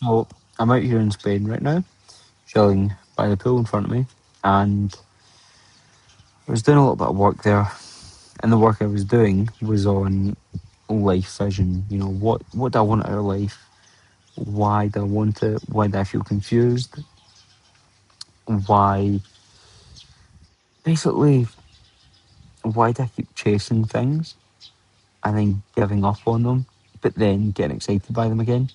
So I'm out here in Spain right now, chilling by the pool in front of me, and I was doing a little bit of work there. And the work I was doing was on life vision. You know, what do I want out of life? Why do I want it? Why do I feel confused? Why, basically, why do I keep chasing things and then giving up on them, but then getting excited by them again?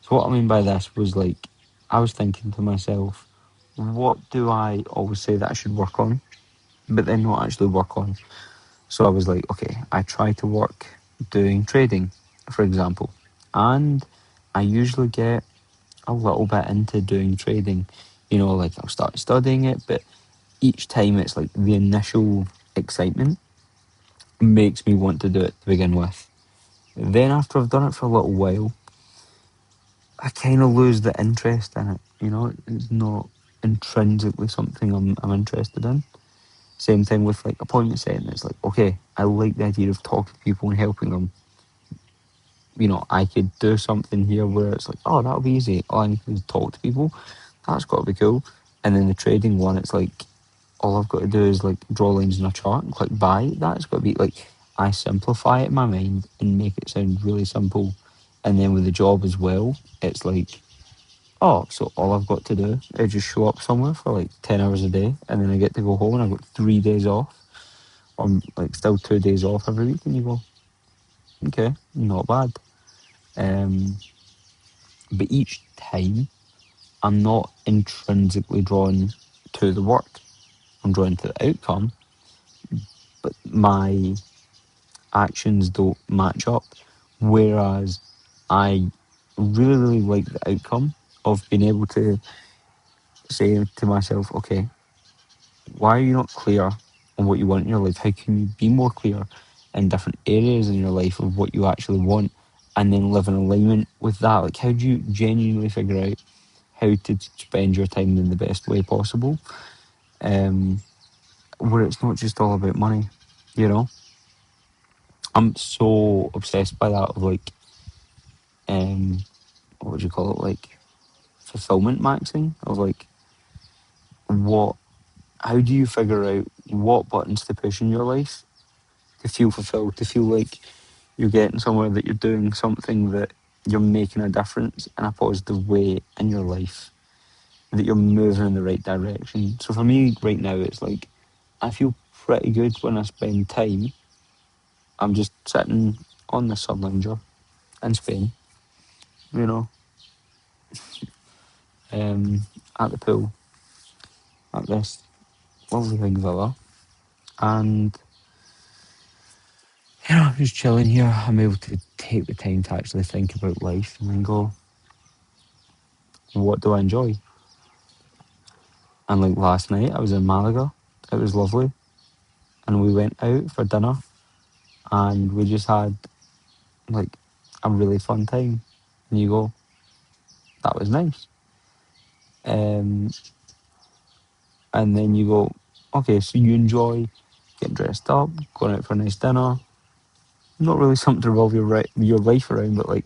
So what I mean by this was like, I was thinking to myself, what do I always say that I should work on, but then not actually work on? So I was like, okay, I try to work doing trading, for example, and I usually get a little bit into doing trading. You know, like I'll start studying it, but each time it's like the initial excitement makes me want to do it to begin with. Then after I've done it for a little while, I kind of lose the interest in it. You know, it's not intrinsically something I'm interested in. Same thing with like appointment setting. It's like, okay, I like the idea of talking to people and helping them. You know, I could do something here where it's like, oh, that'll be easy. All I need to do is talk to people. That's got to be cool. And then the trading one, it's like, all I've got to do is like draw lines in a chart and click buy. That's got to be like, I simplify it in my mind and make it sound really simple. And then with the job as well, it's like, oh, so all I've got to do is just show up somewhere for like 10 hours a day, and then I get to go home and I've got 3 days off, or like still 2 days off every week. And you go, okay, not bad. Um, but each time, I'm not intrinsically drawn to the work. I'm drawn to the outcome, but my actions don't match up. Whereas I really, really like the outcome of being able to say to myself, okay, why are you not clear on what you want in your life? How can you be more clear in different areas in your life of what you actually want, and then live in alignment with that? Like, how do you genuinely figure out how to spend your time in the best way possible? Um, where it's not just all about money, you know? I'm so obsessed by that of like, um, what would you call it? Like fulfillment maxing of like, what, how do you figure out what buttons to push in your life to feel fulfilled, to feel like you're getting somewhere, that you're doing something, that you're making a difference in a positive way in your life, that you're moving in the right direction. So for me right now, it's like I feel pretty good when I spend time. I'm just sitting on the sun lounger in Spain, you know, um, at the pool at this lovely big villa, and you know, I'm just chilling here. I'm able to take the time to actually think about life and then go, what do I enjoy? And like last night, I was in Malaga. It was lovely, and we went out for dinner, and we just had like a really fun time. And you go, that was nice. Um, and then you go, okay, so you enjoy getting dressed up, going out for a nice dinner. Not really something to revolve your life around, but like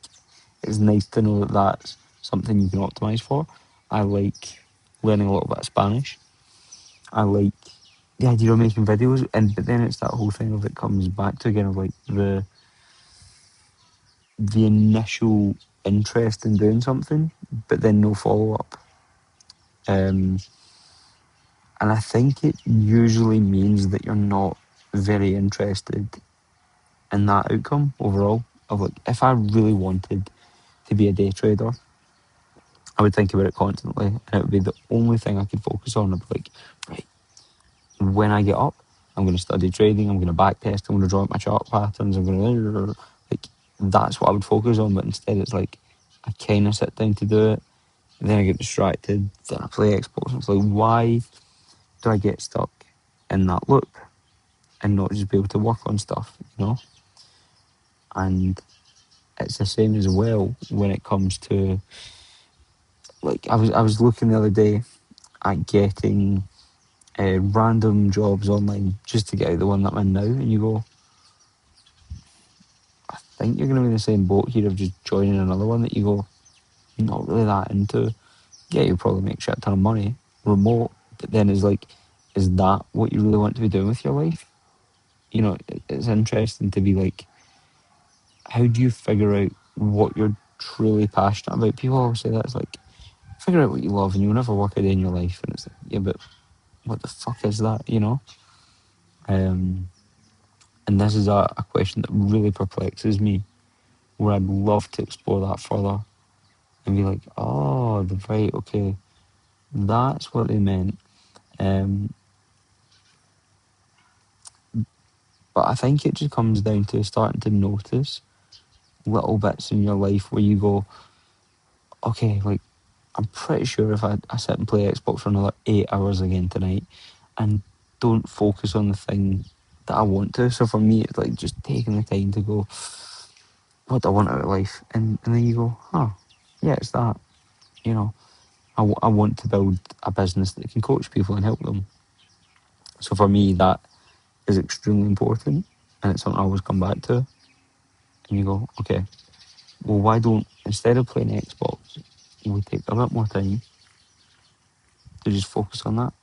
it's nice to know that that's something you can optimize for. I like learning a little bit of Spanish. I like the idea of making videos, and but then it's that whole thing of it comes back to again of like the initial interest in doing something, but then no follow up. Um, and I think it usually means that you're not very interested in that outcome overall. Of like, if I really wanted to be a day trader, I would think about it constantly, and it would be the only thing I could focus on. I'd be like, right, when I get up, I'm going to study trading. I'm going to back test. I'm going to draw out my chart patterns. I'm going to like, that's what I would focus on. But instead, it's like I kind of sit down to do it. Then I get distracted. Then I play Xbox. It's like, why do I get stuck in that loop and not just be able to work on stuff, you know? And it's the same as well when it comes to like I was looking the other day at getting random jobs online just to get out the one that I'm in now, and you go, I think you're going to be in the same boat here of just joining another one that you go, not really that into. Yeah, you probably make shit ton of money, remote, but then is that what you really want to be doing with your life? You know, it's interesting to be like, how do you figure out what you're truly passionate about? People always say that's like, figure out what you love and you'll never work a day in your life. And it's like, yeah, but what the fuck is that, you know? Um, and this is a question that really perplexes me, where I'd love to explore that further and be like, oh, right, okay, that's what they meant. Um, but I think it just comes down to starting to notice little bits in your life where you go, okay, like, I'm pretty sure if I sit and play Xbox for another 8 hours again tonight and don't focus on the thing that I want to. So for me, it's like just taking the time to go, what do I want out of life? And then you go, huh, yeah, it's that. You know, I want to build a business that can coach people and help them. So for me, that is extremely important. And it's something I always come back to. And you go, okay, well, why don't, instead of playing Xbox, we take a bit more time to just focus on that?